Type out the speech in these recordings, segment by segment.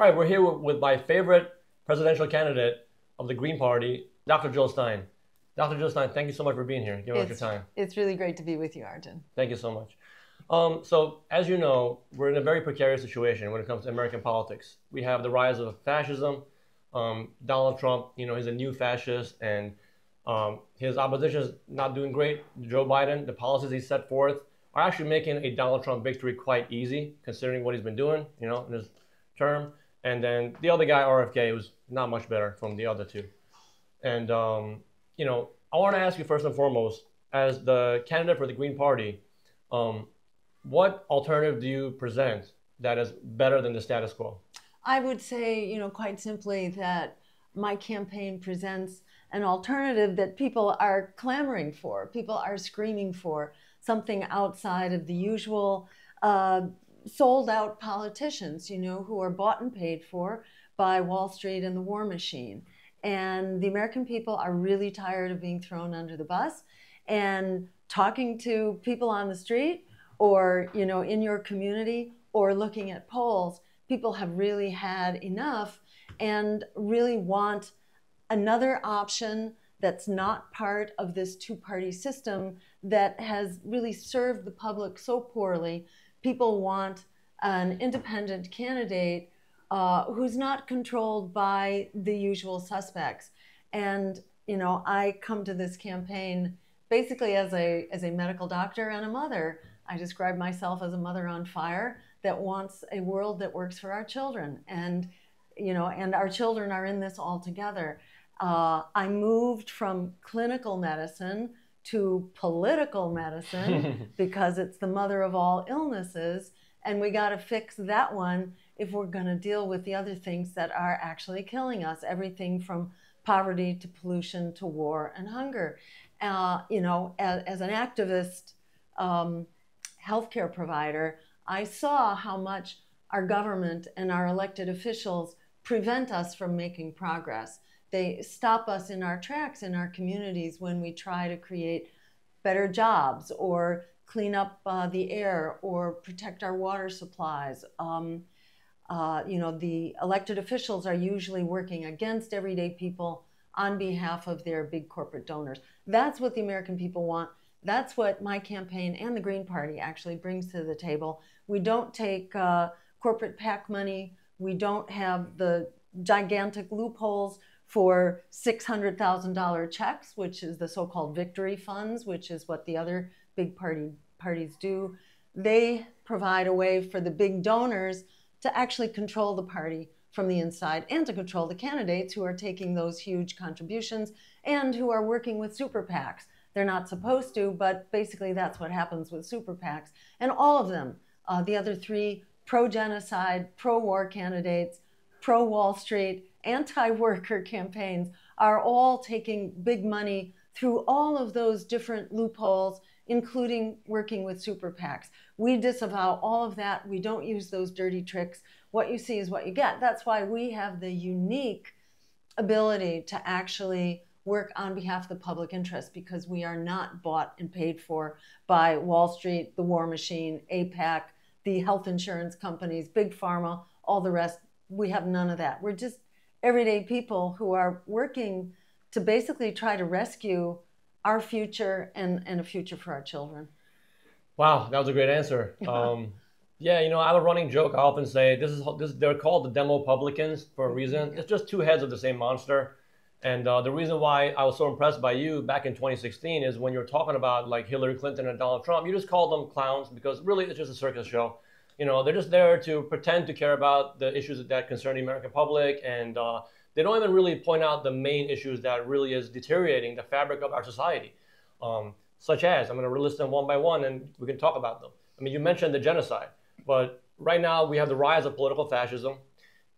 All right, we're here with my favorite presidential candidate of the Green Party, Dr. Jill Stein. Dr. Jill Stein, thank you so much for being here, giving us your time. It's really great to be with you, Arjun. Thank you so much. So, as you know, we're in a very precarious situation when it comes to American politics. We have the rise of fascism. Donald Trump, he's a new fascist, and his opposition is not doing great. Joe Biden, the policies he set forth are actually making a Donald Trump victory quite easy, considering what he's been doing, in his term. And then the other guy, RFK, was not much better from the other two. And, I want to ask you first and foremost, as the candidate for the Green Party, what alternative do you present that is better than the status quo? I would say, quite simply that my campaign presents an alternative that people are clamoring for, people are screaming for, something outside of the usual sold out politicians, who are bought and paid for by Wall Street and the war machine. And the American people are really tired of being thrown under the bus. And talking to people on the street or, in your community or looking at polls, people have really had enough and really want another option that's not part of this two-party system that has really served the public so poorly. People want an independent candidate who's not controlled by the usual suspects. And, I come to this campaign basically as a medical doctor and a mother. I describe myself as a mother on fire that wants a world that works for our children. And, and our children are in this all together. I moved from clinical medicine to political medicine because it's the mother of all illnesses. And we got to fix that one if we're going to deal with the other things that are actually killing us, everything from poverty to pollution to war and hunger. As an activist healthcare provider, I saw how much our government and our elected officials prevent us from making progress. They stop us in our tracks in our communities when we try to create better jobs or clean up the air or protect our water supplies. The elected officials are usually working against everyday people on behalf of their big corporate donors. That's what the American people want. That's what my campaign and the Green Party actually brings to the table. We don't take corporate PAC money. We don't have the gigantic loopholes for $600,000 checks, which is the so-called victory funds, which is what the other big parties do. They provide a way for the big donors to actually control the party from the inside and to control the candidates who are taking those huge contributions and who are working with super PACs. They're not supposed to, but basically that's what happens with super PACs. And all of them, the other three pro-genocide, pro-war candidates, pro-Wall Street, anti-worker campaigns are all taking big money through all of those different loopholes, including working with super PACs. We disavow all of that. We don't use those dirty tricks. What you see is what you get. That's why we have the unique ability to actually work on behalf of the public interest, because we are not bought and paid for by Wall Street, the war machine, APAC, the health insurance companies, big pharma, all the rest. We have none of that. We're just everyday people who are working to basically try to rescue our future and a future for our children. Wow, that was a great answer. Yeah, I have a running joke. I often say they're called the Demo-publicans for a reason. It's just two heads of the same monster. And the reason why I was so impressed by you back in 2016 is when you were talking about like Hillary Clinton and Donald Trump, you just called them clowns because really it's just a circus show. They're just there to pretend to care about the issues that concern the American public, and they don't even really point out the main issues that really is deteriorating the fabric of our society, such as, I'm going to list them one by one and we can talk about them. I mean, you mentioned the genocide, but right now we have the rise of political fascism.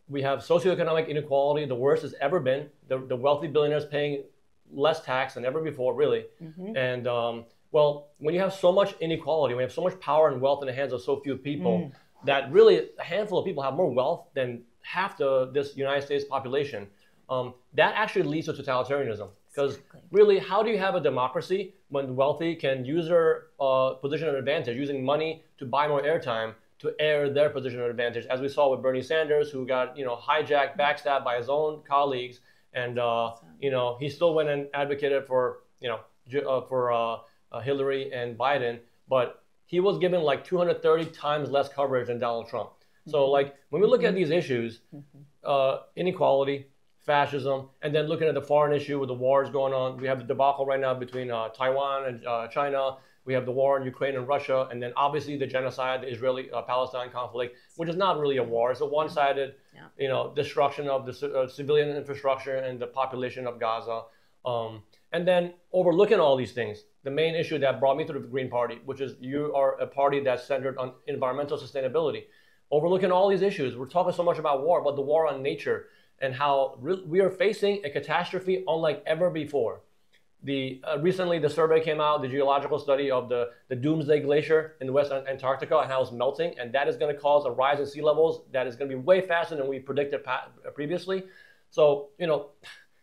We have socioeconomic inequality, the worst it's ever been. The wealthy billionaires paying less tax than ever before, really. Mm-hmm. And well, when you have so much inequality, when you have so much power and wealth in the hands of so few people, that really a handful of people have more wealth than half this United States population, that actually leads to totalitarianism. Because really, how do you have a democracy when the wealthy can use their position of advantage, using money to buy more airtime, to air their position of advantage, as we saw with Bernie Sanders, who got hijacked, backstabbed by his own colleagues, and he still went and advocated for Hillary and Biden, but he was given like 230 times less coverage than Donald Trump. So like when we look at these issues, inequality, fascism, and then looking at the foreign issue with the wars going on, we have the debacle right now between Taiwan and China. We have the war in Ukraine and Russia, and then obviously the genocide, the Israeli-Palestine conflict, which is not really a war. It's a one-sided, destruction of the civilian infrastructure and the population of Gaza. And then overlooking all these things, the main issue that brought me to the Green Party, which is you are a party that's centered on environmental sustainability. Overlooking all these issues, we're talking so much about war, but the war on nature and how we are facing a catastrophe unlike ever before. Recently, the survey came out, the geological study of the Doomsday Glacier in the West Antarctica and how it's melting, and that is going to cause a rise in sea levels that is going to be way faster than we predicted previously. So,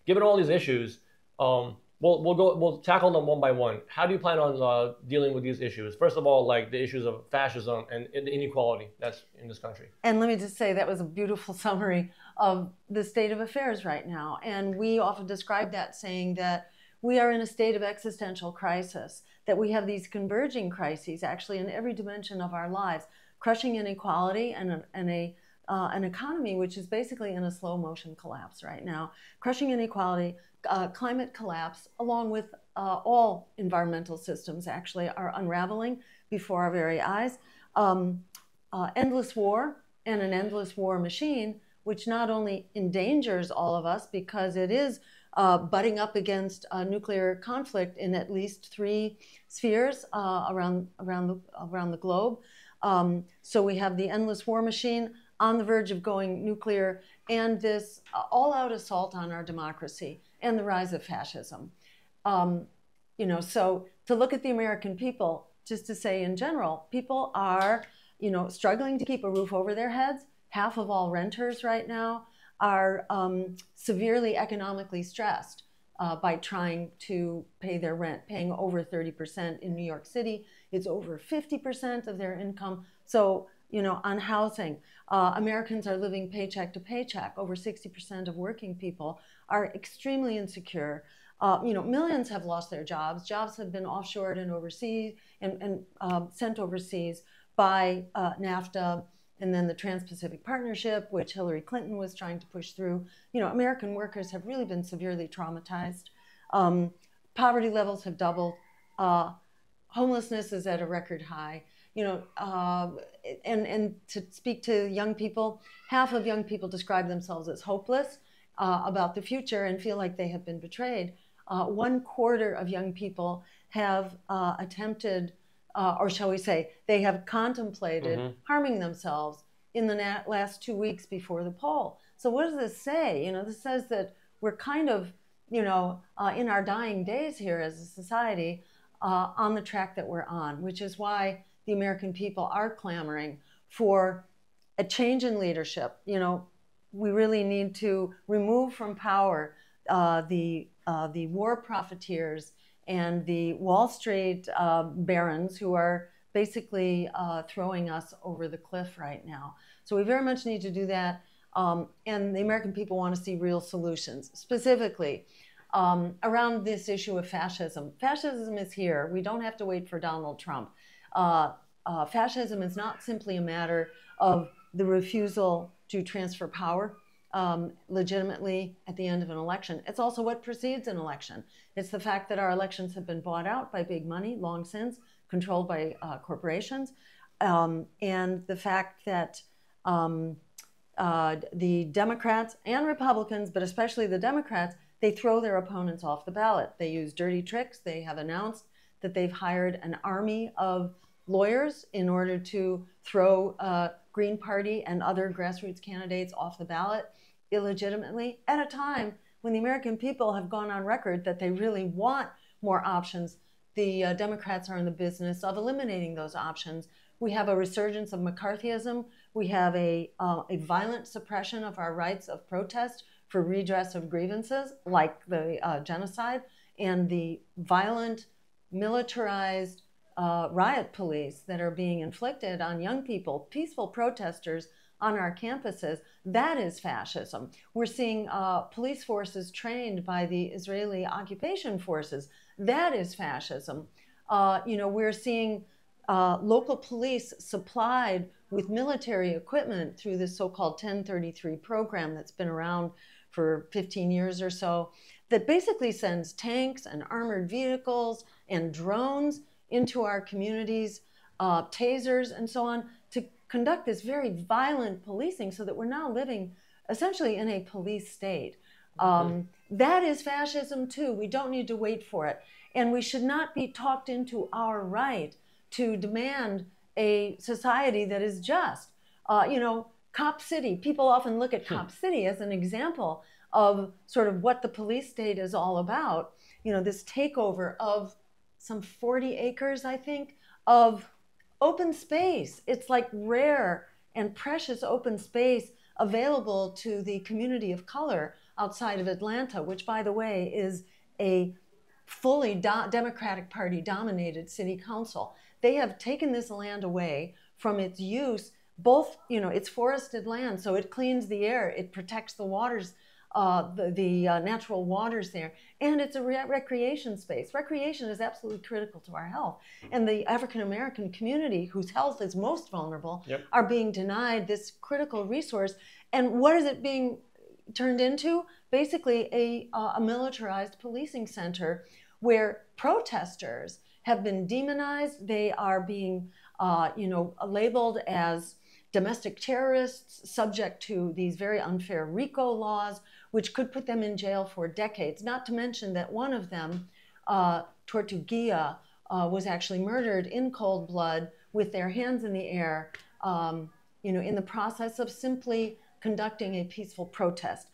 given all these issues, we'll tackle them one by one. How do you plan on dealing with these issues? First of all, like the issues of fascism and the inequality that's in this country. And let me just say that was a beautiful summary of the state of affairs right now. And we often describe that saying that we are in a state of existential crisis, that we have these converging crises actually in every dimension of our lives, crushing inequality and an economy which is basically in a slow motion collapse right now, crushing inequality, climate collapse, along with all environmental systems actually are unraveling before our very eyes. Endless war and an endless war machine, which not only endangers all of us because it is butting up against a nuclear conflict in at least 3 spheres around the globe. So we have the endless war machine on the verge of going nuclear, and this all-out assault on our democracy and the rise of fascism. So to look at the American people, just to say in general, people are, struggling to keep a roof over their heads. Half of all renters right now are severely economically stressed by trying to pay their rent, paying over 30%. In New York City, it's over 50% of their income. So, on housing, Americans are living paycheck to paycheck. Over 60% of working people are extremely insecure. Millions have lost their jobs. Jobs have been offshored and overseas and sent overseas by NAFTA, and then the Trans-Pacific Partnership, which Hillary Clinton was trying to push through. American workers have really been severely traumatized. Poverty levels have doubled. Homelessness is at a record high. And to speak to young people, half of young people describe themselves as hopeless about the future and feel like they have been betrayed. 1/4 of young people have attempted, or shall we say, they have contemplated harming themselves in the last 2 weeks before the poll. So what does this say? This says that we're kind of, in our dying days here as a society on the track that we're on, which is why the American people are clamoring for a change in leadership. We really need to remove from power the war profiteers and the Wall Street barons who are basically throwing us over the cliff right now. So we very much need to do that. And the American people want to see real solutions, specifically around this issue of fascism. Fascism is here. We don't have to wait for Donald Trump. Fascism is not simply a matter of the refusal to transfer power legitimately at the end of an election. It's also what precedes an election. It's the fact that our elections have been bought out by big money long since, controlled by corporations, and the fact that the Democrats and Republicans, but especially the Democrats, they throw their opponents off the ballot. They use dirty tricks. They have announced that they've hired an army of lawyers in order to throw Green Party and other grassroots candidates off the ballot illegitimately at a time when the American people have gone on record that they really want more options. The Democrats are in the business of eliminating those options. We have a resurgence of McCarthyism. We have a violent suppression of our rights of protest for redress of grievances, like the genocide, and the violent, militarized riot police that are being inflicted on young people, peaceful protesters on our campuses, that is fascism. We're seeing police forces trained by the Israeli occupation forces. That is fascism. We're seeing local police supplied with military equipment through this so-called 1033 program that's been around for 15 years or so, that basically sends tanks and armored vehicles and drones into our communities, tasers and so on, to conduct this very violent policing so that we're now living essentially in a police state. That is fascism too. We don't need to wait for it. And we should not be talked into our right to demand a society that is just. Cop City, people often look at Cop City as an example of sort of what the police state is all about. This takeover of some 40 acres, I think, of open space. It's like rare and precious open space available to the community of color outside of Atlanta, which, by the way, is a fully Democratic Party dominated city council. They have taken this land away from its use, both, it's forested land, so it cleans the air, it protects the waters, the natural waters there, and it's a recreation space. Recreation is absolutely critical to our health. And the African-American community, whose health is most vulnerable, are being denied this critical resource. And what is it being turned into? Basically a militarized policing center where protesters have been demonized. They are being, labeled as domestic terrorists, subject to these very unfair RICO laws, which could put them in jail for decades. Not to mention that one of them, Tortuguilla, was actually murdered in cold blood with their hands in the air, in the process of simply conducting a peaceful protest.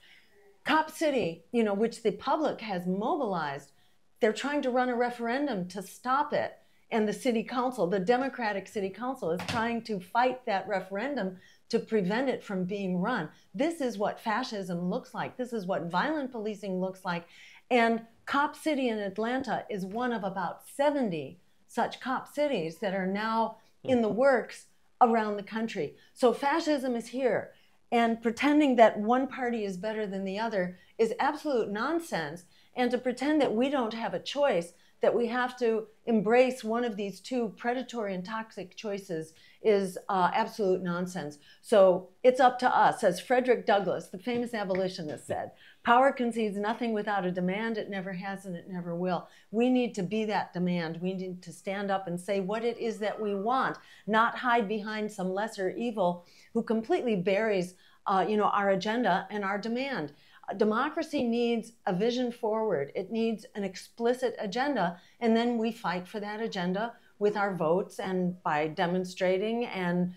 Cop City, which the public has mobilized, they're trying to run a referendum to stop it. And the city council, the Democratic city council, is trying to fight that referendum to prevent it from being run. This is what fascism looks like. This is what violent policing looks like. And Cop City in Atlanta is one of about 70 such cop cities that are now in the works around the country. So fascism is here. And pretending that one party is better than the other is absolute nonsense. And to pretend that we don't have a choice, that we have to embrace one of these two predatory and toxic choices, is absolute nonsense. So it's up to us. As Frederick Douglass, the famous abolitionist, said, power concedes nothing without a demand. It never has and it never will. We need to be that demand. We need to stand up and say what it is that we want, not hide behind some lesser evil who completely buries our agenda and our demand. Democracy needs a vision forward. It needs an explicit agenda, and then we fight for that agenda with our votes and by demonstrating and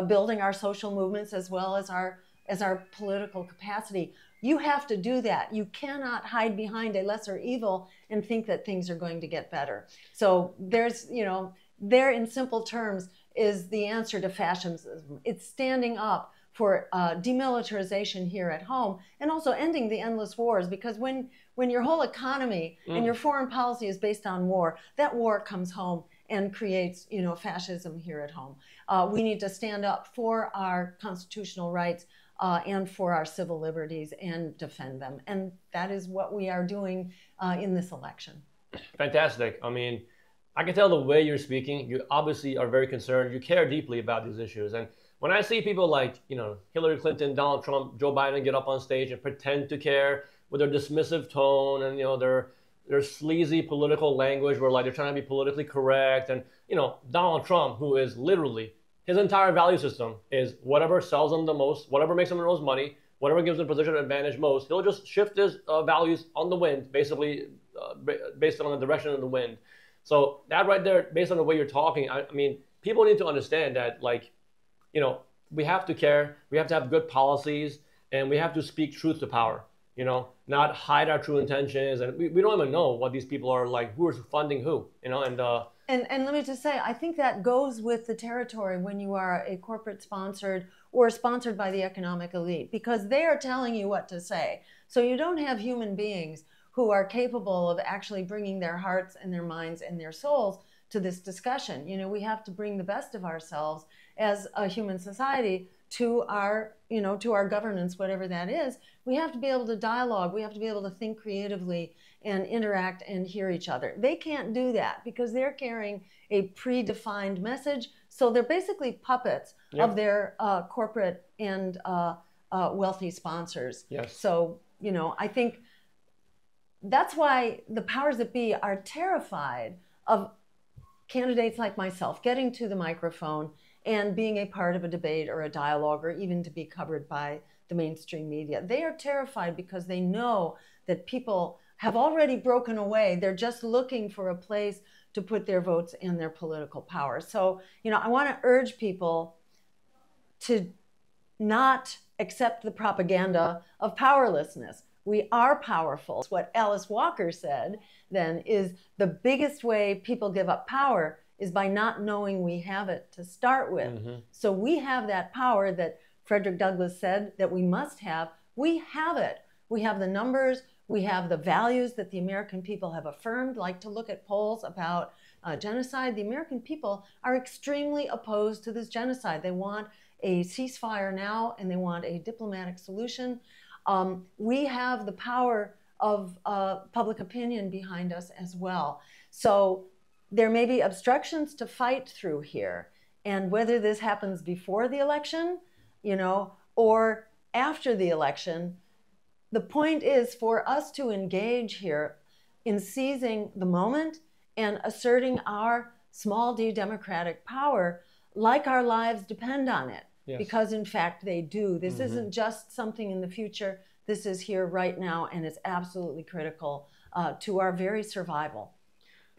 building our social movements as well as our political capacity. You have to do that. You cannot hide behind a lesser evil and think that things are going to get better. So there's, there in simple terms is the answer to fascism. It's standing up for demilitarization here at home, and also ending the endless wars, because when your whole economy and your foreign policy is based on war, that war comes home and creates fascism here at home. We need to stand up for our constitutional rights and for our civil liberties and defend them. And that is what we are doing in this election. Fantastic. I mean, I can tell the way you're speaking, you obviously are very concerned. You care deeply about these issues. And when I see people like, Hillary Clinton, Donald Trump, Joe Biden get up on stage and pretend to care with their dismissive tone and, their sleazy political language where like they're trying to be politically correct. And, Donald Trump, who is literally, his entire value system is whatever sells him the most, whatever makes him the most money, whatever gives him position advantage most, he'll just shift his values on the wind, basically based on the direction of the wind. So that right there, based on the way you're talking, I mean, people need to understand that, like, we have to care, we have to have good policies, and we have to speak truth to power, not hide our true intentions. And we don't even know what these people are like, who is funding who, and let me just say, I think that goes with the territory when you are a corporate sponsored or sponsored by the economic elite, because they are telling you what to say. So you don't have human beings who are capable of actually bringing their hearts and their minds and their souls to this discussion. You know, we have to bring the best of ourselves as a human society to our, you know, to our governance, whatever that is. We have to be able to dialogue. We have to be able to think creatively and interact and hear each other. They can't do that because they're carrying a predefined message. So they're basically puppets of their corporate and wealthy sponsors. Yes. So, you know, I think that's why the powers that be are terrified of candidates like myself getting to the microphone and being a part of a debate or a dialogue or even to be covered by the mainstream media. They are terrified because they know that people have already broken away. They're just looking for a place to put their votes and their political power. So, you know, I want to urge people to not accept the propaganda of powerlessness. We are powerful. What Alice Walker said then is the biggest way people give up power is by not knowing we have it to start with. So we have that power that Frederick Douglass said that we must have. We have it. We have the numbers. We have the values that the American people have affirmed. Like to look at polls about genocide. The American people are extremely opposed to this genocide. They want a ceasefire now and they want a diplomatic solution. We have the power of public opinion behind us as well. So there may be obstructions to fight through here. And whether this happens before the election, you know, or after the election, the point is for us to engage here in seizing the moment and asserting our small d democratic power like our lives depend on it. Yes. Because in fact they do. This isn't just something in the future. This is here right now, and it's absolutely critical to our very survival.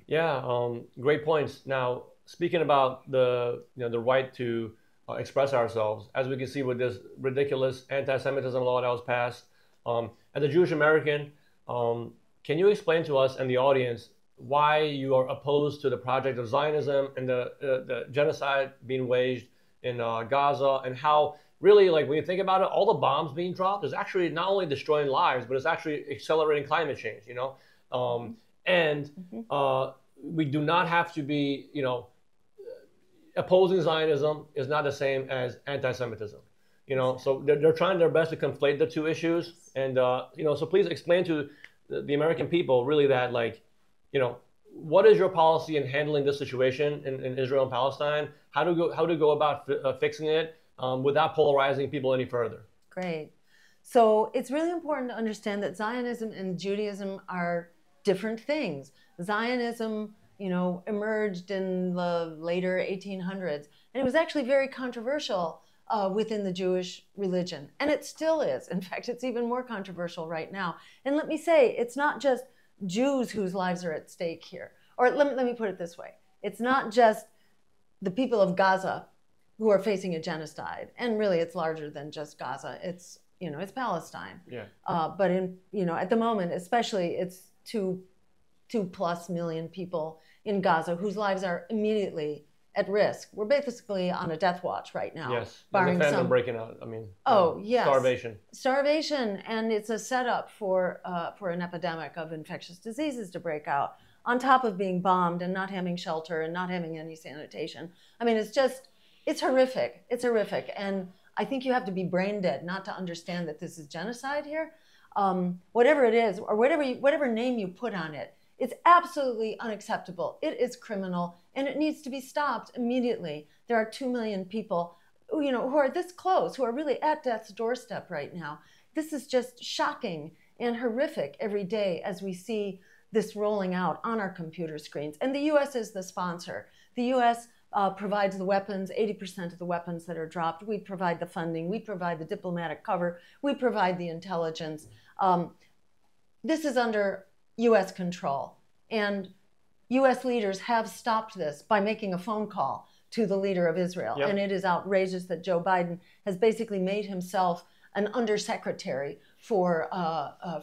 Yeah, great points. Now, speaking about the right to express ourselves, as we can see with this ridiculous anti-Semitism law that was passed, as a Jewish American, can you explain to us and the audience why you are opposed to the project of Zionism and the genocide being waged in Gaza, and how really, like when you think about it, all the bombs being dropped is actually not only destroying lives, but it's actually accelerating climate change, you know? We do not have to be, you know, opposing Zionism is not the same as anti-Semitism, you know? So they're trying their best to conflate the two issues. And, you know, so please explain to the American people really that, like, you know, what is your policy in handling this situation in Israel and Palestine? How to go about fixing it without polarizing people any further? Great. So it's really important to understand that Zionism and Judaism are different things. Zionism, you know, emerged in the later 1800s, and it was actually very controversial within the Jewish religion, and it still is. In fact, it's even more controversial right now. And let me say, it's not just Jews whose lives are at stake here. Or let me put it this way. It's not just the people of Gaza who are facing a genocide. And really, it's larger than just Gaza. It's, you know, it's Palestine. Yeah. But in, you know, at the moment, especially, it's two plus million people in Gaza whose lives are immediately at risk. We're basically on a death watch right now. Yes, barring the famine breaking out. I mean, yes, starvation, and it's a setup for an epidemic of infectious diseases to break out. On top of being bombed and not having shelter and not having any sanitation. I mean, it's horrific. It's horrific, and I think you have to be brain dead not to understand that this is genocide here. Whatever it is, or whatever name you put on it. It's absolutely unacceptable. It is criminal, and it needs to be stopped immediately. There are 2 million people, you know, who are this close, who are really at death's doorstep right now. This is just shocking and horrific every day as we see this rolling out on our computer screens. And the U.S. is the sponsor. The U.S. Provides the weapons, 80% of the weapons that are dropped. We provide the funding. We provide the diplomatic cover. We provide the intelligence. This is under U.S. control. And U.S. leaders have stopped this by making a phone call to the leader of Israel. Yep. And it is outrageous that Joe Biden has basically made himself an undersecretary for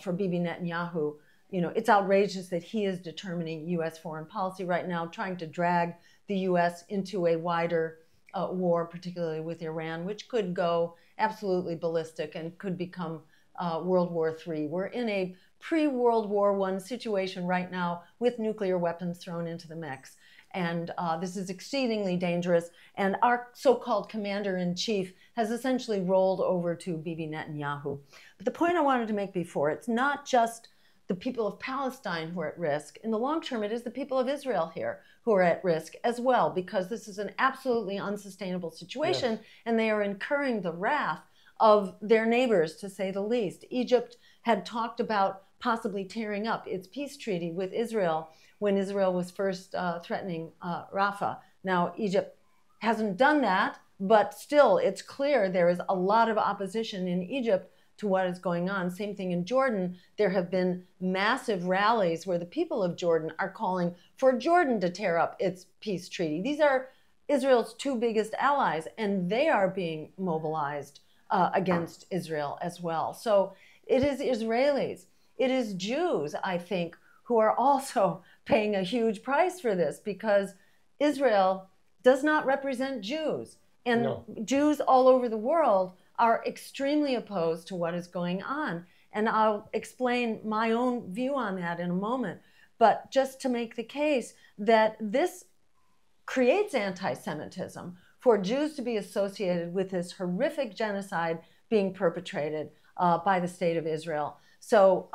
Bibi Netanyahu. You know, it's outrageous that he is determining U.S. foreign policy right now, trying to drag the U.S. into a wider war, particularly with Iran, which could go absolutely ballistic and could become World War III. We're in a pre-World War I situation right now with nuclear weapons thrown into the mix. And this is exceedingly dangerous. And our so-called commander-in-chief has essentially rolled over to Bibi Netanyahu. But the point I wanted to make before, it's not just the people of Palestine who are at risk. In the long term, it is the people of Israel here who are at risk as well, because this is an absolutely unsustainable situation, yes. And they are incurring the wrath of their neighbors, to say the least. Egypt had talked about possibly tearing up its peace treaty with Israel when Israel was first threatening Rafah. Now, Egypt hasn't done that, but still, it's clear there is a lot of opposition in Egypt to what is going on. Same thing in Jordan. There have been massive rallies where the people of Jordan are calling for Jordan to tear up its peace treaty. These are Israel's two biggest allies, and they are being mobilized against Israel as well. So it is Israelis, it is Jews, I think, who are also paying a huge price for this, because Israel does not represent Jews. And no. Jews all over the world are extremely opposed to what is going on. And I'll explain my own view on that in a moment. But just to make the case that this creates anti-Semitism for Jews to be associated with this horrific genocide being perpetrated by the state of Israel. So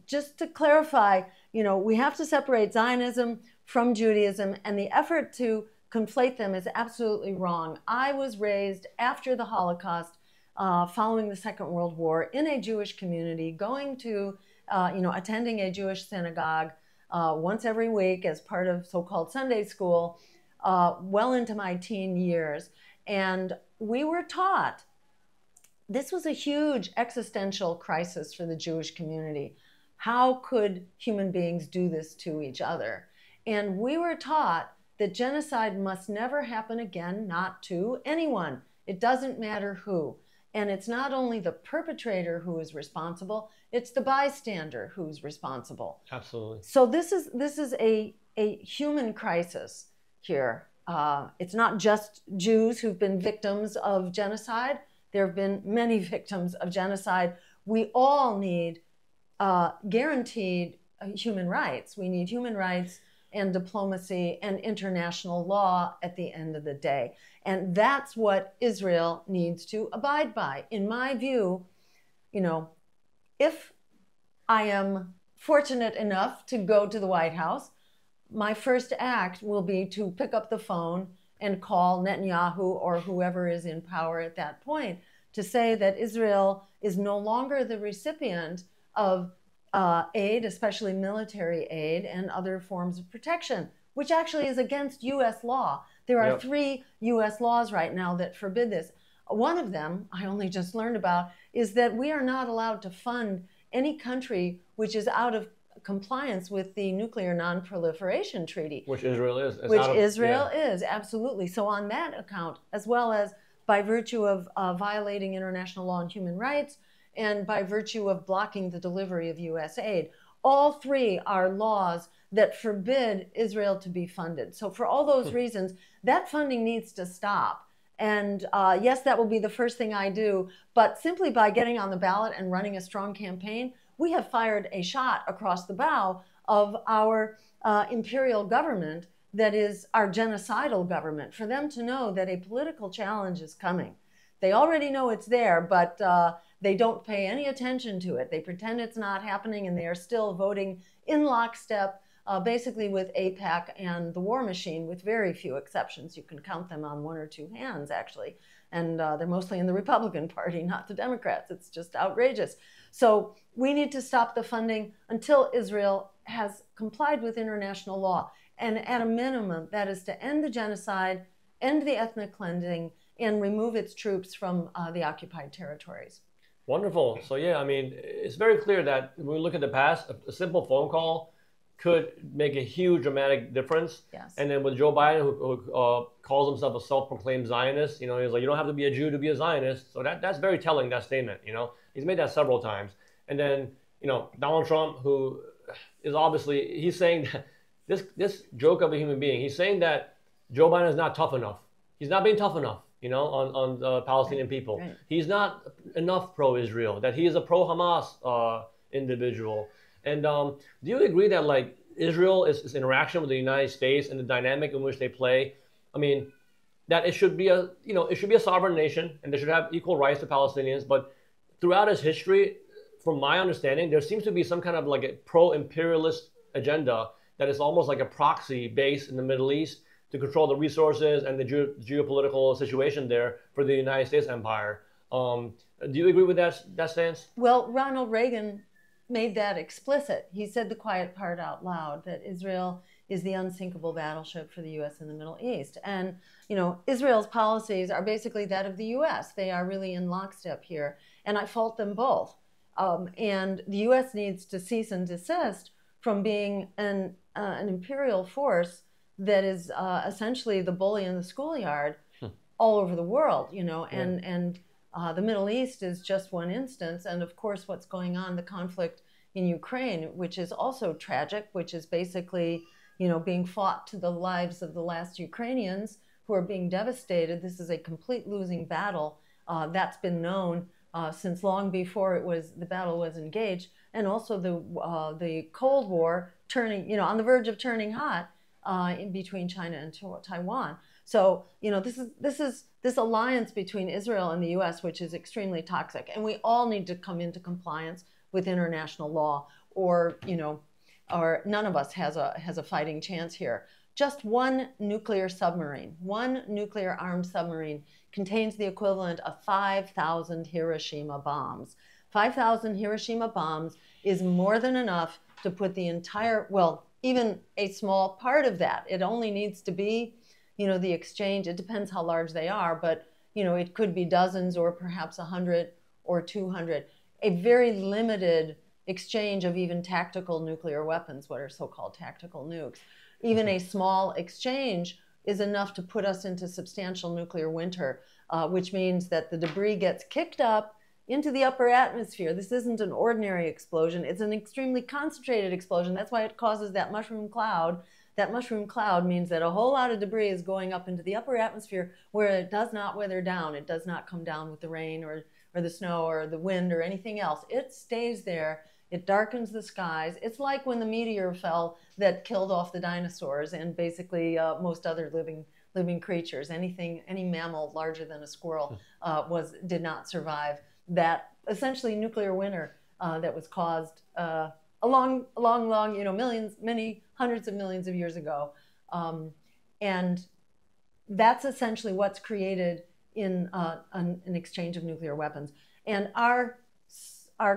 just to clarify, we have to separate Zionism from Judaism, and the effort to conflate them is absolutely wrong. I was raised after the Holocaust, following the Second World War, in a Jewish community, going to, attending a Jewish synagogue once every week as part of so-called Sunday school, well into my teen years. And we were taught this was a huge existential crisis for the Jewish community. How could human beings do this to each other? And we were taught that genocide must never happen again, not to anyone. It doesn't matter who. And it's not only the perpetrator who is responsible, it's the bystander who's responsible. Absolutely. So this is a human crisis here. It's not just Jews who've been victims of genocide. There have been many victims of genocide. We all need guaranteed human rights. We need human rights and diplomacy and international law at the end of the day. And that's what Israel needs to abide by. In my view, if I am fortunate enough to go to the White House, my first act will be to pick up the phone and call Netanyahu or whoever is in power at that point to say that Israel is no longer the recipient of aid, especially military aid and other forms of protection, which actually is against U.S. law. There are 3 U.S. laws right now that forbid this. One of them, I only just learned about, is that we are not allowed to fund any country which is out of compliance with the Nuclear Non-Proliferation Treaty. Which Israel is. Israel is, absolutely. So on that account, as well as by virtue of violating international law and human rights, and by virtue of blocking the delivery of U.S. aid. All 3 are laws that forbid Israel to be funded. So for all those reasons, that funding needs to stop. And yes, that will be the first thing I do, but simply by getting on the ballot and running a strong campaign, we have fired a shot across the bow of our imperial government that is our genocidal government, for them to know that a political challenge is coming. They already know it's there, but they don't pay any attention to it. They pretend it's not happening, and they are still voting in lockstep, basically with AIPAC and the war machine, with very few exceptions. You can count them on 1 or 2 hands, actually. And they're mostly in the Republican Party, not the Democrats. It's just outrageous. So we need to stop the funding until Israel has complied with international law. And at a minimum, that is to end the genocide, end the ethnic cleansing, and remove its troops from the occupied territories. Wonderful. So yeah, I mean, it's very clear that when we look at the past, a simple phone call could make a huge dramatic difference. Yes. And then with Joe Biden, who calls himself a self-proclaimed Zionist, he's like, you don't have to be a Jew to be a Zionist. So that's very telling, that statement. He's made that several times. And then Donald Trump, who is obviously, he's saying that this joke of a human being, he's saying that Joe Biden is not tough enough. He's not being tough enough. On the Palestinian people. Right. He's not enough pro-Israel, that he is a pro-Hamas individual. And do you agree that Israel is interaction with the United States and the dynamic in which they play. I mean, that it should be a it should be a sovereign nation and they should have equal rights to Palestinians. But throughout its history, from my understanding, there seems to be some kind of like a pro-imperialist agenda that is almost like a proxy base in the Middle East to control the resources and the geopolitical situation there for the United States empire. Do you agree with that stance? Well, Ronald Reagan made that explicit. He said the quiet part out loud, that Israel is the unsinkable battleship for the U.S. in the Middle East. And, Israel's policies are basically that of the U.S. They are really in lockstep here. And I fault them both. And the U.S. needs to cease and desist from being an imperial force that is essentially the bully in the schoolyard all over the world, and the Middle East is just one instance. And of course, what's going on, the conflict in Ukraine, which is also tragic, which is basically, being fought to the lives of the last Ukrainians who are being devastated. This is a complete losing battle. That's been known since long before the battle was engaged. And also the Cold War turning, on the verge of turning hot in between China and Taiwan. So, this alliance between Israel and the U.S., which is extremely toxic, and we all need to come into compliance with international law, or none of us has a fighting chance here. Just one nuclear armed submarine contains the equivalent of 5,000 Hiroshima bombs. 5,000 Hiroshima bombs is more than enough to put the entire, even a small part of that. It only needs to be, the exchange. It depends how large they are, but, it could be dozens or perhaps 100 or 200. A very limited exchange of even tactical nuclear weapons, what are so-called tactical nukes. Even a small exchange is enough to put us into substantial nuclear winter, which means that the debris gets kicked up into the upper atmosphere. This isn't an ordinary explosion. It's an extremely concentrated explosion. That's why it causes that mushroom cloud. That mushroom cloud means that a whole lot of debris is going up into the upper atmosphere where it does not weather down. It does not come down with the rain or the snow or the wind or anything else. It stays there. It darkens the skies. It's like when the meteor fell that killed off the dinosaurs and basically most other living creatures. Any mammal larger than a squirrel did not survive that essentially nuclear winter that was caused a long, many hundreds of millions of years ago. And that's essentially what's created in an exchange of nuclear weapons. And our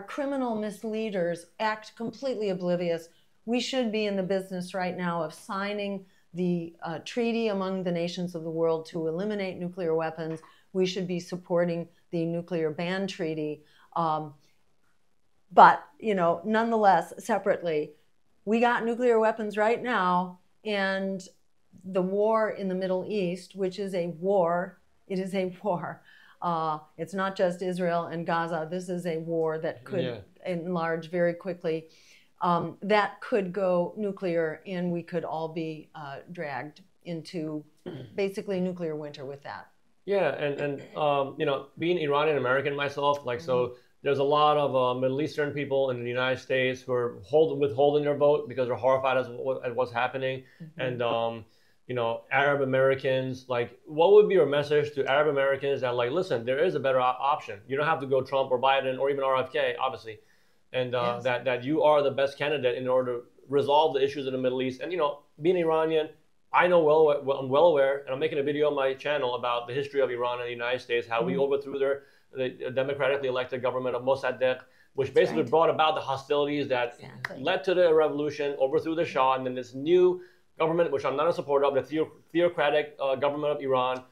criminal misleaders act completely oblivious. We should be in the business right now of signing the treaty among the nations of the world to eliminate nuclear weapons. We should be supporting the nuclear ban treaty. But, nonetheless, separately, we got nuclear weapons right now, and the war in the Middle East, which is a war, it is a war. It's not just Israel and Gaza. This is a war that could enlarge very quickly. That could go nuclear, and we could all be dragged into basically nuclear winter with that. Yeah, and being Iranian American myself, so there's a lot of Middle Eastern people in the United States who are withholding their vote because they're horrified at what's happening, and Arab Americans. What would be your message to Arab Americans that listen, there is a better option. You don't have to go Trump or Biden or even RFK, obviously, and yes. that you are the best candidate in order to resolve the issues in the Middle East. And being Iranian, I know I'm well aware, and I'm making a video on my channel about the history of Iran and the United States, how we overthrew the democratically elected government of Mossadegh, which basically brought about the hostilities that led to the revolution, overthrew the Shah, and then this new government, which I'm not in support of, the theocratic government of Iran.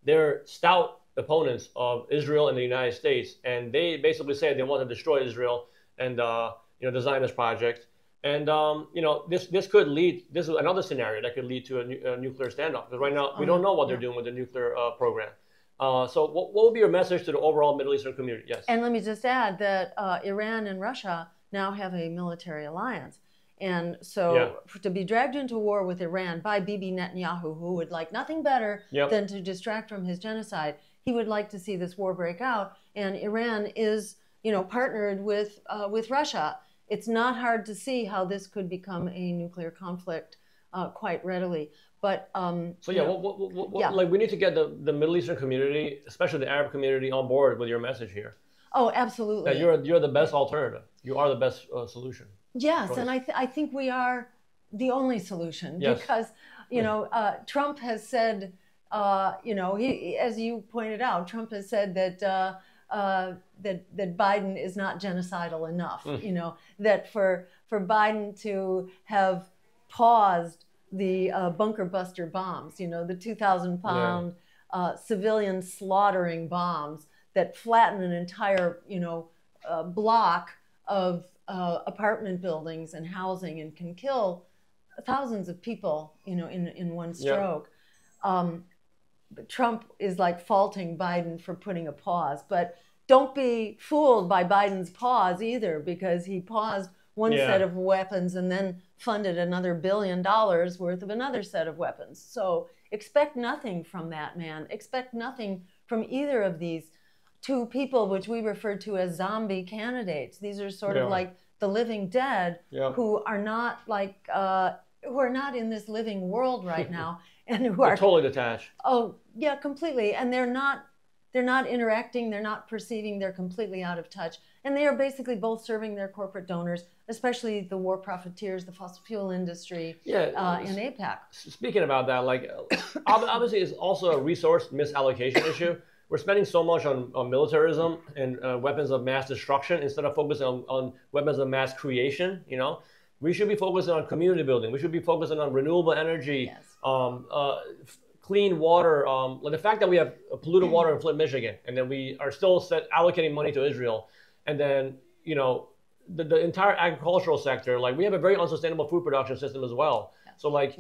They're stout opponents of Israel and the United States, and they basically say they want to destroy Israel and the Zionist project. And this could lead. This is another scenario that could lead to a nuclear standoff, because right now we don't know what they're doing with the nuclear program. So what would be your message to the overall Middle Eastern community? Yes. And let me just add that Iran and Russia now have a military alliance. And so to be dragged into war with Iran by Bibi Netanyahu, who would like nothing better than to distract from his genocide, he would like to see this war break out. And Iran is, partnered with Russia. it's not hard to see how this could become a nuclear conflict quite readily. But so yeah, like we need to get the Middle Eastern community, especially the Arab community, on board with your message here. Oh, absolutely. That you're the best alternative. You are the best solution. Yes, choice. and I think we are the only solution because Trump has said, he, as you pointed out, Trump has said that that Biden is not genocidal enough. That for Biden to have paused the bunker buster bombs, the 2,000-pound civilian slaughtering bombs that flatten an entire block of apartment buildings and housing and can kill thousands of people, in one stroke. But Trump is like faulting Biden for putting a pause. But don't be fooled by Biden's pause either, because he paused one set of weapons and then funded another $1 billion worth of another set of weapons. So expect nothing from that man. Expect nothing from either of these two people, which we refer to as zombie candidates. These are sort of like the living dead who are not like who are not in this living world right now, and who are totally detached. Oh yeah, completely. And they're not interacting, they're not perceiving, they're completely out of touch. And they are basically both serving their corporate donors, especially the war profiteers, the fossil fuel industry, and AIPAC. Speaking about that, like obviously it's also a resource misallocation issue. We're spending so much on militarism and weapons of mass destruction instead of focusing on weapons of mass creation. We should be focusing on community building. We should be focusing on renewable energy, clean water. Like the fact that we have polluted water in Flint, Michigan, and then we are still allocating money to Israel, and then the entire agricultural sector. Like we have a very unsustainable food production system as well. So like,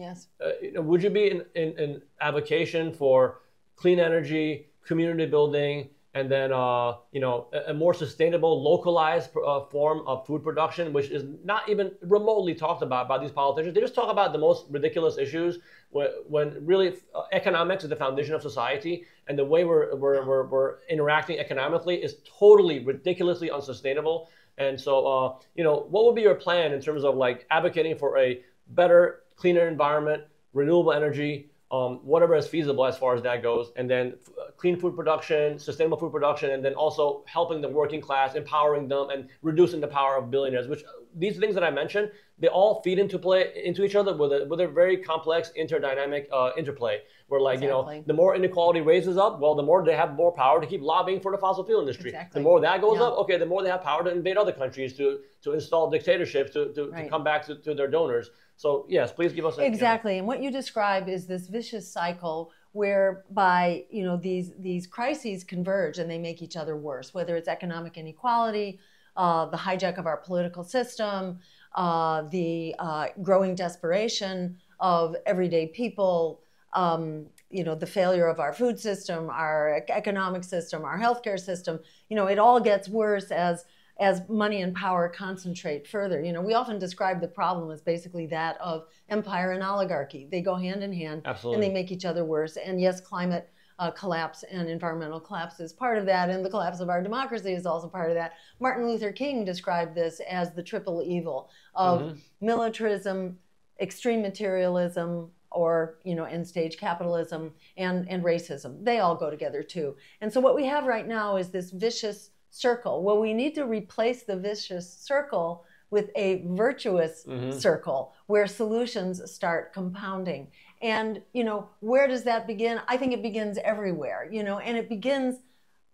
would you be in advocation for clean energy, community building, and then a more sustainable, localized form of food production, which is not even remotely talked about by these politicians? They just talk about the most ridiculous issues when really economics is the foundation of society, and the way we're interacting economically is totally ridiculously unsustainable. And so, what would be your plan in terms of like advocating for a better, cleaner environment, renewable energy, whatever is feasible as far as that goes, and then clean food production, sustainable food production, and then also helping the working class, empowering them, and reducing the power of billionaires, which these things that I mentioned, they all feed into each other with a very complex interdynamic interplay, where like, the more inequality raises up, well, the more they have more power to keep lobbying for the fossil fuel industry. The more that goes up, okay, the more they have power to invade other countries, to install dictatorships, to come back to their donors. So yes, please give us exactly. And what you describe is this vicious cycle whereby these crises converge and they make each other worse. Whether it's economic inequality, the hijack of our political system, the growing desperation of everyday people, the failure of our food system, our economic system, our healthcare system. It all gets worse as money and power concentrate further. We often describe the problem as basically that of empire and oligarchy. They go hand in hand. Absolutely. And they make each other worse. And yes, climate collapse and environmental collapse is part of that, and the collapse of our democracy is also part of that. Martin Luther King described this as the triple evil of militarism, extreme materialism, or end stage capitalism, and racism. They all go together too. And so what we have right now is this vicious circle. Well, we need to replace the vicious circle with a virtuous circle where solutions start compounding. And, where does that begin? I think it begins everywhere, and it begins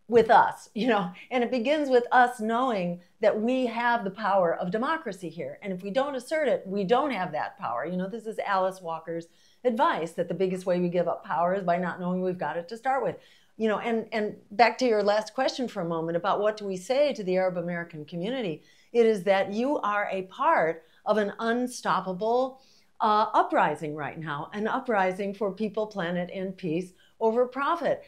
with us, and it begins with us knowing that we have the power of democracy here. And if we don't assert it, we don't have that power. This is Alice Walker's advice, that the biggest way we give up power is by not knowing we've got it to start with. And back to your last question for a moment about what do we say to the Arab American community, it is that you are a part of an unstoppable uprising right now, an uprising for people, planet, and peace over profit.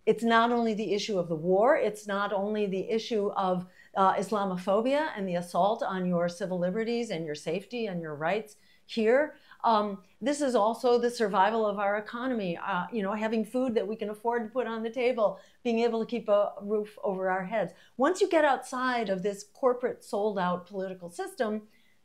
It's not only the issue of the war, it's not only the issue of Islamophobia and the assault on your civil liberties and your safety and your rights here. This is also the survival of our economy, having food that we can afford to put on the table, being able to keep a roof over our heads. Once you get outside of this corporate sold out political system,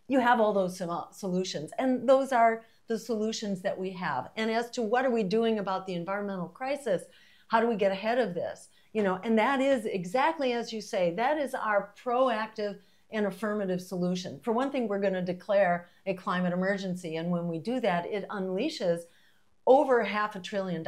you have all those solutions. And those are the solutions that we have. And as to what are we doing about the environmental crisis, how do we get ahead of this? And that is exactly as you say, that is our proactive and affirmative solution. For one thing, we're going to declare a climate emergency. And when we do that, it unleashes over $500 billion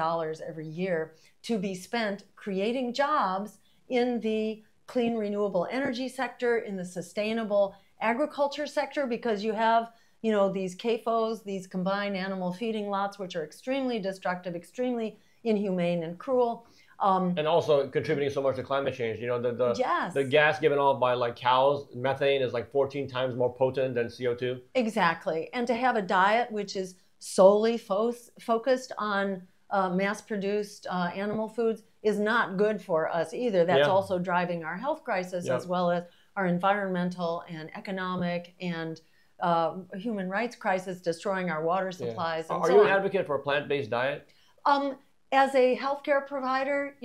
every year to be spent creating jobs in the clean renewable energy sector, in the sustainable agriculture sector, because you have these CAFOs, these combined animal feeding lots, which are extremely destructive, extremely inhumane and cruel. And also contributing so much to climate change. Yes. The gas given off by like cows, methane is like 14 times more potent than CO2. Exactly. And to have a diet which is solely focused on mass-produced animal foods is not good for us either. That's also driving our health crisis as well as our environmental and economic and human rights crisis, destroying our water supplies. And Are you an advocate for a plant-based diet? As a healthcare provider,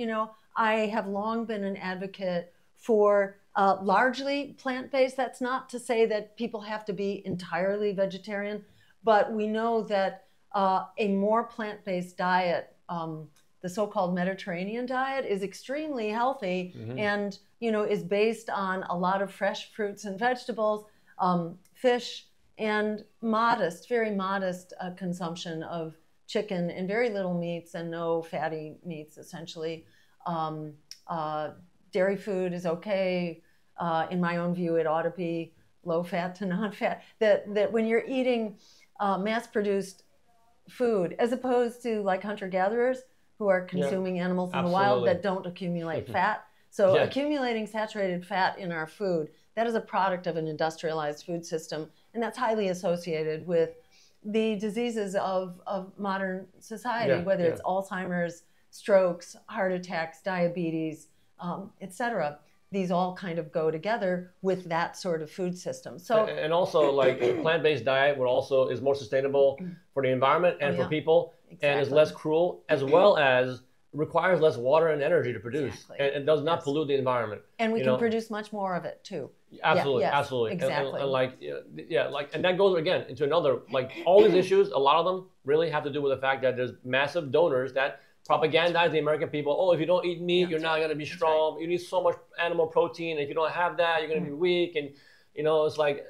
I have long been an advocate for largely plant-based. That's not to say that people have to be entirely vegetarian, but we know that a more plant-based diet, the so-called Mediterranean diet, is extremely healthy and is based on a lot of fresh fruits and vegetables, fish, and very modest consumption of chicken and very little meats and no fatty meats, essentially. Dairy food is okay. In my own view, it ought to be low fat to non-fat. That when you're eating mass-produced food, as opposed to like hunter-gatherers who are consuming animals in the wild that don't accumulate fat. So accumulating saturated fat in our food, that is a product of an industrialized food system, and that's highly associated with the diseases of modern society, whether it's Alzheimer's, strokes, heart attacks, diabetes, etc. These all kind of go together with that sort of food system. So, and also, like, a plant-based diet is more sustainable for the environment and for people, and is less cruel, as well as requires less water and energy to produce, and does not pollute the environment. And we can produce much more of it too. Absolutely, absolutely, exactly. And that goes again into another, like, all these issues. A lot of them really have to do with the fact that there's massive donors that propagandize the American people. Oh, if you don't eat meat, you're not going to be strong. You need so much animal protein. If you don't have that, you're going to be weak. And it's like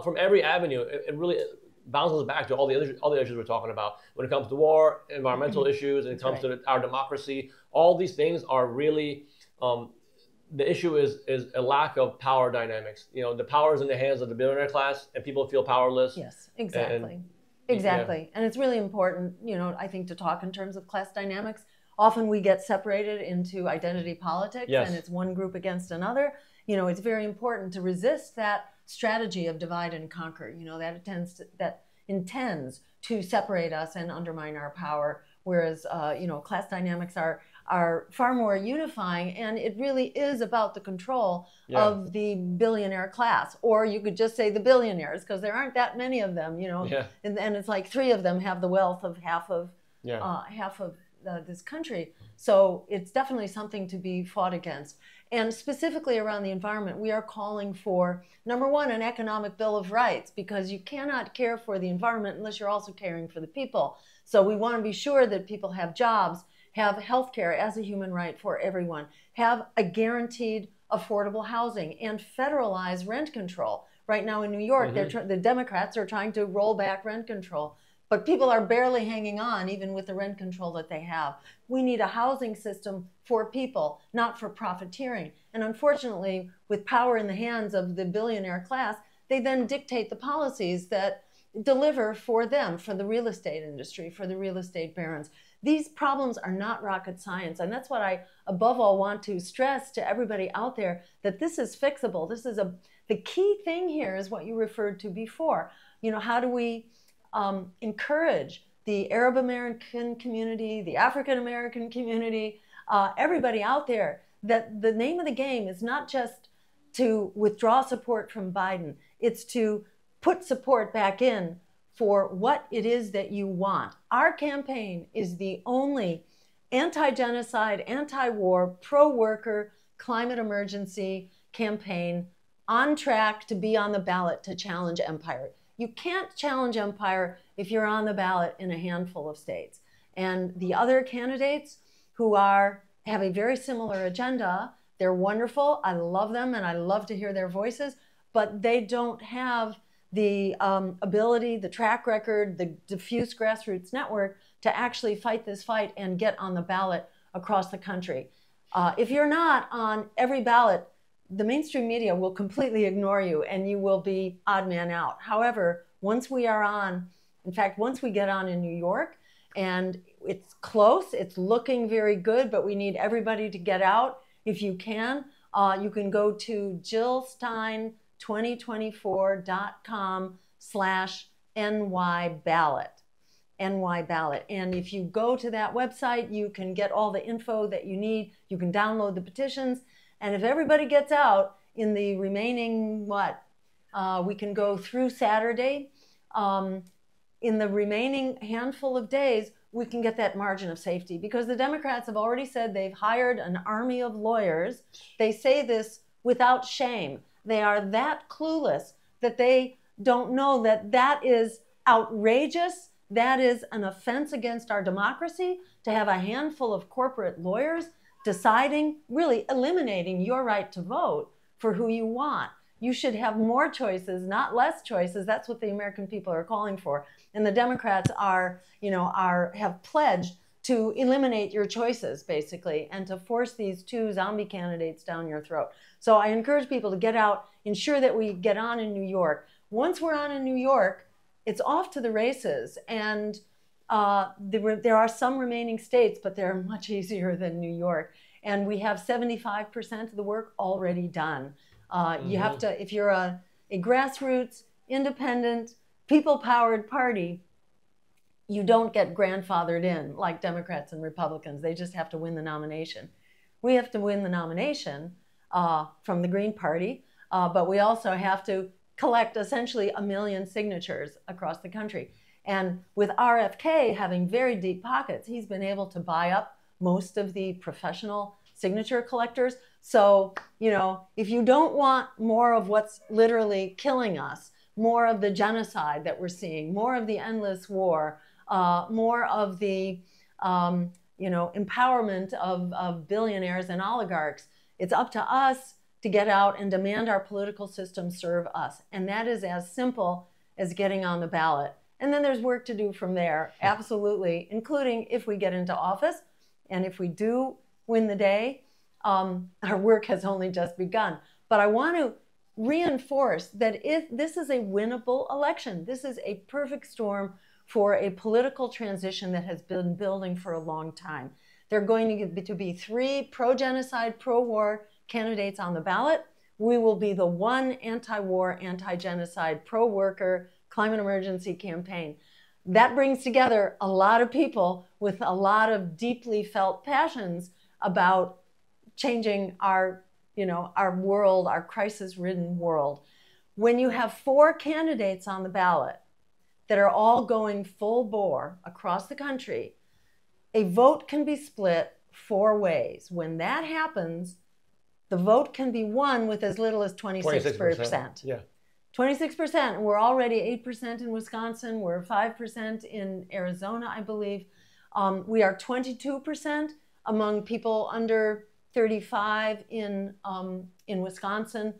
from every avenue, it really bounces back to all the other issues we're talking about. When it comes to war, environmental issues, and it comes to our democracy, all these things are really, the issue is a lack of power dynamics. The power is in the hands of the billionaire class, and people feel powerless. Yes, exactly. Exactly. And it's really important, I think, to talk in terms of class dynamics. Often we get separated into identity politics, and it's one group against another. It's very important to resist that strategy of divide and conquer, that intends to separate us and undermine our power, whereas, class dynamics are far more unifying, and it really is about the control of the billionaire class, or you could just say the billionaires, because there aren't that many of them, and it's like 3 of them have the wealth of half of this country. So it's definitely something to be fought against. And specifically around the environment, we are calling for, number one, an economic bill of rights, because you cannot care for the environment unless you're also caring for the people. So we want to be sure that people have jobs, have health care as a human right for everyone, have a guaranteed affordable housing, and federalize rent control. Right now in New York, the Democrats are trying to roll back rent control, but people are barely hanging on even with the rent control that they have. We need a housing system for people, not for profiteering. And unfortunately, with power in the hands of the billionaire class, they then dictate the policies that deliver for them, for the real estate industry, for the real estate barons. These problems are not rocket science, and that's what I, above all, want to stress to everybody out there, that this is fixable. The key thing here is what you referred to before. How do we encourage the Arab American community, the African American community, everybody out there, that the name of the game is not just to withdraw support from Biden, it's to put support back in for what it is that you want. Our campaign is the only anti-genocide, anti-war, pro-worker, climate emergency campaign on track to be on the ballot to challenge empire. You can't challenge empire if you're on the ballot in a handful of states. And the other candidates who have a very similar agenda, they're wonderful. I love them and I love to hear their voices, but they don't have the ability, the track record, the diffuse grassroots network to actually fight this fight and get on the ballot across the country. If you're not on every ballot, the mainstream media will completely ignore you and you will be odd man out. However, once we are on, in fact, once we get on in New York, and it's close, it's looking very good, but we need everybody to get out. If you can go to jillstein2024.com/NY ballot. And if you go to that website, you can get all the info that you need. You can download the petitions. And if everybody gets out in the remaining, we can go through Saturday. In the remaining handful of days, we can get that margin of safety, because the Democrats have already said they've hired an army of lawyers. They say this without shame. They are that clueless that they don't know that that is outrageous. That is an offense against our democracy, to have a handful of corporate lawyers deciding, really eliminating your right to vote for who you want. You should have more choices, not less choices. That's what the American people are calling for. And the Democrats have pledged to eliminate your choices, basically, and to force these two zombie candidates down your throat. So I encourage people to get out, ensure that we get on in New York. Once we're on in New York, it's off to the races. And there are some remaining states, but they're much easier than New York. And we have 75% of the work already done. You have to, if you're a grassroots, independent, people-powered party, you don't get grandfathered in like Democrats and Republicans. They just have to win the nomination. We have to win the nomination from the Green Party, but we also have to collect essentially 1 million signatures across the country. And with RFK having very deep pockets, he's been able to buy up most of the professional signature collectors. So, if you don't want more of what's literally killing us, more of the genocide that we're seeing, more of the endless war, more of the, empowerment of billionaires and oligarchs, it's up to us to get out and demand our political system serve us. And that is as simple as getting on the ballot. And then there's work to do from there, absolutely, including if we get into office. And if we do win the day, our work has only just begun. But I want to reinforce that this is a winnable election. This is a perfect storm for a political transition that has been building for a long time. There are going to be 3 pro-genocide, pro-war candidates on the ballot. We will be the one anti-war, anti-genocide, pro-worker, climate emergency campaign. That brings together a lot of people with a lot of deeply felt passions about changing our world, our crisis-ridden world. When you have 4 candidates on the ballot that are all going full bore across the country, a vote can be split 4 ways. When that happens, the vote can be won with as little as 26%. Yeah. 26%, and we're already 8% in Wisconsin. We're 5% in Arizona, I believe. We are 22% among people under 35 in Wisconsin.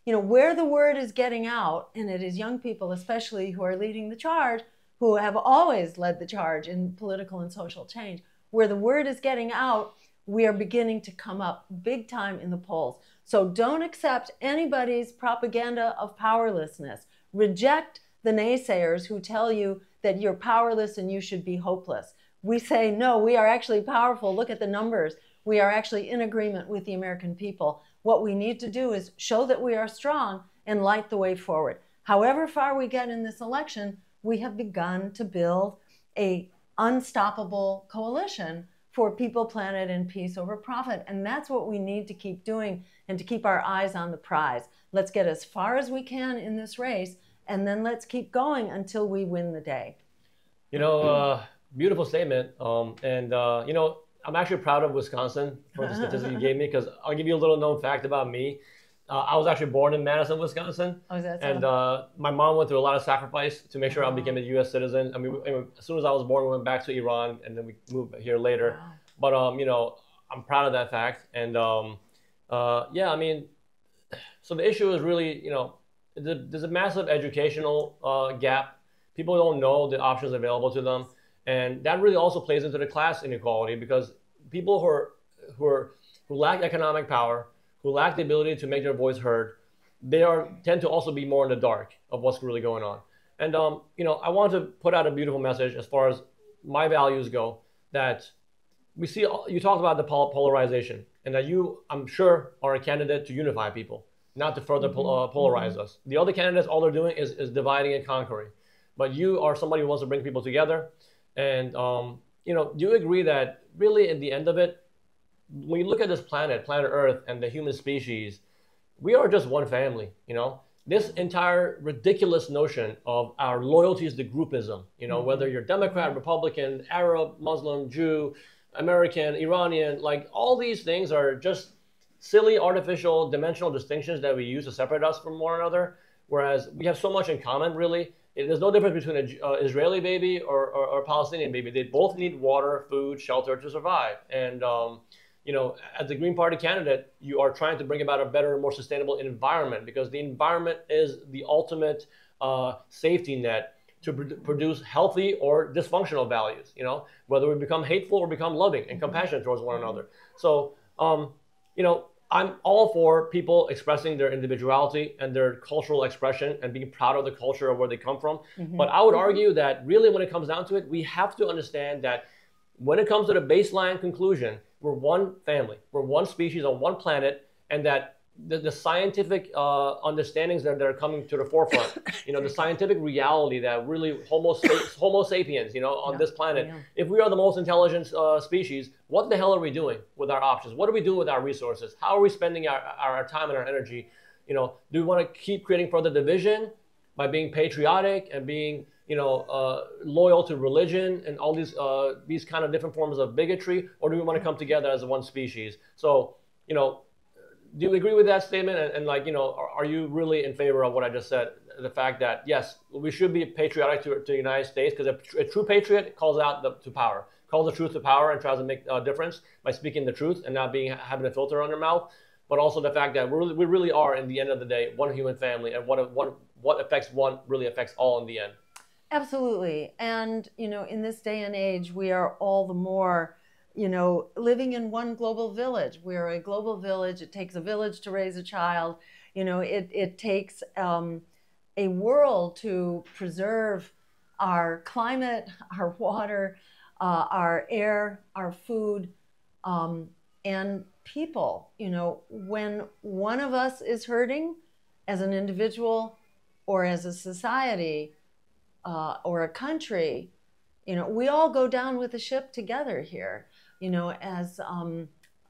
Where the word is getting out, and it is young people especially who are leading the charge, who have always led the charge in political and social change. Where the word is getting out, we are beginning to come up big time in the polls. So don't accept anybody's propaganda of powerlessness. Reject the naysayers who tell you that you're powerless and you should be hopeless. We say, no, we are actually powerful. Look at the numbers. We are actually in agreement with the American people. What we need to do is show that we are strong and light the way forward. However far we get in this election, we have begun to build an unstoppable coalition for people, planet, and peace over profit. And that's what we need to keep doing and to keep our eyes on the prize. Let's get as far as we can in this race, and then let's keep going until we win the day. Beautiful statement. I'm actually proud of Wisconsin for the statistic you gave me, because I'll give you a little known fact about me. I was actually born in Madison, Wisconsin. Oh, is that so? And my mom went through a lot of sacrifice to make sure I became a U.S. citizen. I mean, as soon as I was born, we went back to Iran, and then we moved here later. Wow. But I'm proud of that fact. And yeah, I mean, so the issue is really, there's a massive educational gap. People don't know the options available to them, and that really also plays into the class inequality, because people who lack economic power, who lack the ability to make their voice heard, tend to also be more in the dark of what's really going on. And I want to put out a beautiful message as far as my values go, that we see. You talked about the polarization, and that you, I'm sure, are a candidate to unify people, not to further polarize us. The other candidates, all they're doing is dividing and conquering. But you are somebody who wants to bring people together. And do you agree that really, at the end of it, when you look at this planet Earth, and the human species, we are just one family. This entire ridiculous notion of our loyalties to groupism, whether you're Democrat, Republican, Arab, Muslim, Jew, American, Iranian, like all these things are just silly, artificial, dimensional distinctions that we use to separate us from one another. Whereas we have so much in common, really. There's no difference between an Israeli baby or a Palestinian baby. They both need water, food, shelter to survive. And as the Green Party candidate, you are trying to bring about a better, more sustainable environment, because the environment is the ultimate safety net to produce healthy or dysfunctional values, whether we become hateful or become loving and compassionate towards one another. So, I'm all for people expressing their individuality and their cultural expression and being proud of the culture of where they come from. But I would argue that really, when it comes down to it, we have to understand that when it comes to the baseline conclusion, we're one family, we're one species on one planet, and that the scientific understandings that are coming to the forefront, the scientific reality that really Homo sapiens, on this planet, if we are the most intelligent species, what the hell are we doing with our options? What are we doing with our resources? How are we spending our time and our energy? Do we want to keep creating further division by being patriotic and being, loyal to religion and all these kind of different forms of bigotry, or do we want to come together as one species? So, do you agree with that statement? And are you really in favor of what I just said? The fact that, yes, we should be patriotic to the United States, because a true patriot calls out to power, calls the truth to power, and tries to make a difference by speaking the truth and not having a filter on their mouth. But also the fact that we really are, in the end of the day, one human family, and what affects one really affects all in the end. Absolutely. And, in this day and age, we are all the more living in one global village. We're a global village. It takes a village to raise a child. It takes a world to preserve our climate, our water, our air, our food, and people. When one of us is hurting as an individual or as a society or a country, we all go down with the ship together here. As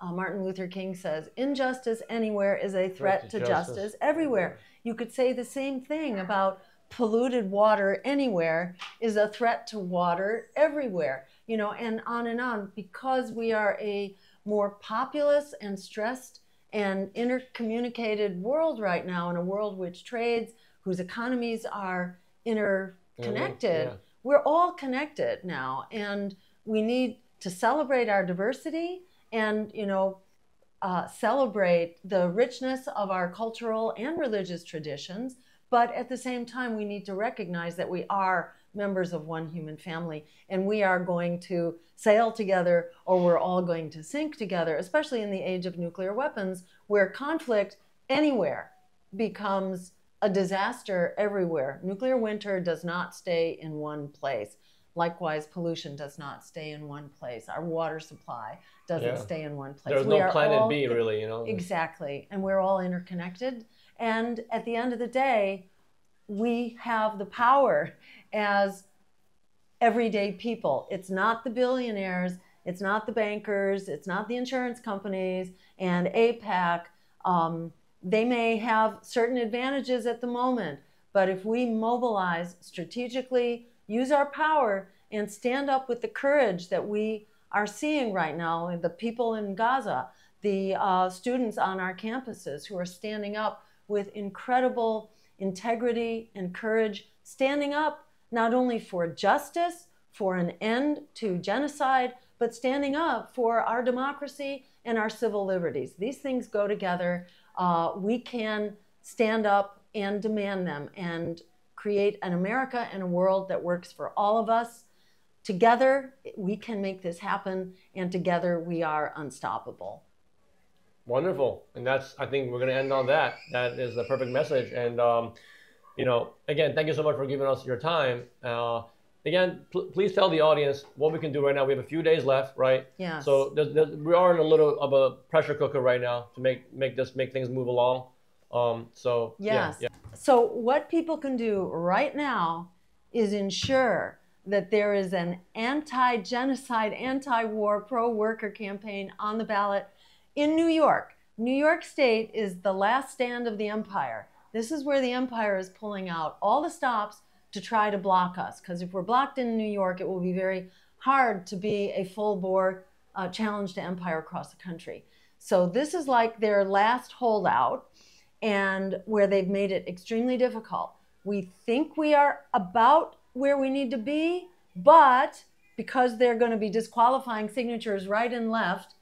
Martin Luther King says, injustice anywhere is a threat to justice everywhere. You could say the same thing about polluted water anywhere is a threat to water everywhere, and on, because we are a more populous and stressed and intercommunicated world right now, in a world which trades, whose economies are interconnected. Yeah. We're all connected now, and we need to celebrate our diversity and, celebrate the richness of our cultural and religious traditions. But at the same time, we need to recognize that we are members of one human family, and we are going to sail together, or we're all going to sink together, especially in the age of nuclear weapons, where conflict anywhere becomes a disaster everywhere. Nuclear winter does not stay in one place. Likewise, pollution does not stay in one place. Our water supply doesn't stay in one place. There's no planet B, really, Exactly. And we're all interconnected. And at the end of the day, we have the power as everyday people. It's not the billionaires, it's not the bankers, it's not the insurance companies and AIPAC. They may have certain advantages at the moment, But if we mobilize strategically, use our power, and stand up with the courage that we are seeing right now, and the people in Gaza, the students on our campuses who are standing up with incredible integrity and courage, standing up not only for justice, for an end to genocide, but standing up for our democracy and our civil liberties. These things go together. We can stand up and demand them and create an America and a world that works for all of us. Together, we can make this happen, and together we are unstoppable. Wonderful. And that's, I think we're going to end on that. That is the perfect message. And, you know, again, thank you so much for giving us your time. Again, please tell the audience what we can do right now. We have a few days left, right? Yeah. So we are in a little of a pressure cooker right now to make things move along. So yes. Yeah. So what people can do right now is ensure that there is an anti-genocide, anti-war, pro-worker campaign on the ballot in New York. New York State is the last stand of the empire. This is where the empire is pulling out all the stops to try to block us. Because if we're blocked in New York, it will be very hard to be a full-bore challenge to empire across the country. So this is like their last holdout, and where they've made it extremely difficult. We think we are about where we need to be, but because they're going to be disqualifying signatures right and left,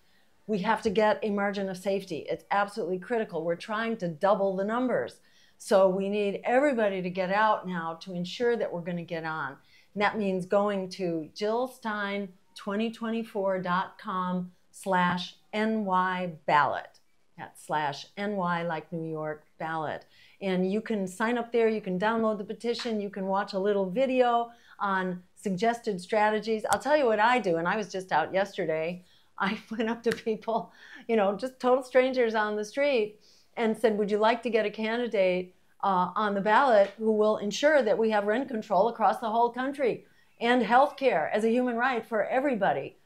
we have to get a margin of safety. It's absolutely critical. We're trying to double the numbers. So we need everybody to get out now to ensure that we're going to get on. And that means going to jillstein2024.com/NY ballot. That's /NY like New York ballot. And you can sign up there, you can download the petition, you can watch a little video on suggested strategies. I'll tell you what I do, and I was just out yesterday. I went up to people, you know, just total strangers on the street, and said, would you like to get a candidate on the ballot who will ensure that we have rent control across the whole country and health care as a human right for everybody,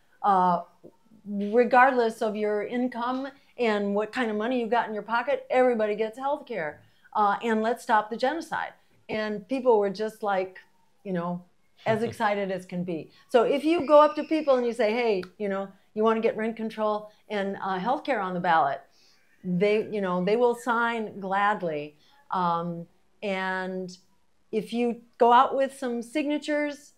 regardless of your income and what kind of money you got in your pocket, everybody gets health care. And let's stop the genocide. And people were just like, you know, as excited as can be. So if you go up to people and you say, hey, you know, you want to get rent control and health care on the ballot, they will sign gladly. And if you go out with some signatures,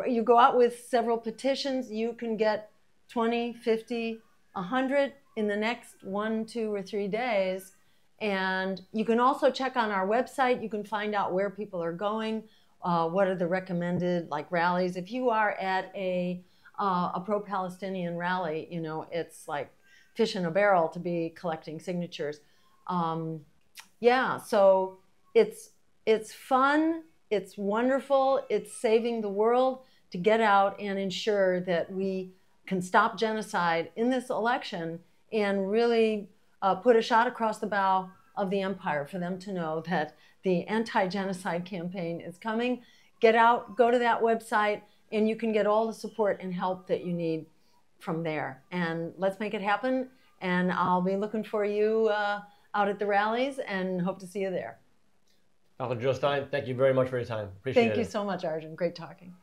you go out with several petitions, you can get 20, 50, 100 in the next 1, 2, or 3 days. And you can also check on our website. You can find out where people are going, what are the recommended rallies. If you are at a pro-Palestinian rally, you know, it's like fish in a barrel to be collecting signatures. Yeah, so it's fun, it's wonderful, it's saving the world to get out and ensure that we can stop genocide in this election and really put a shot across the bow of the empire for them to know that the anti-genocide campaign is coming. Get out, go to that website, and you can get all the support and help that you need from there. And let's make it happen. And I'll be looking for you out at the rallies and hope to see you there. Dr. Jill Stein, thank you very much for your time. Appreciate it. Thank you so much, Arjun. Great talking.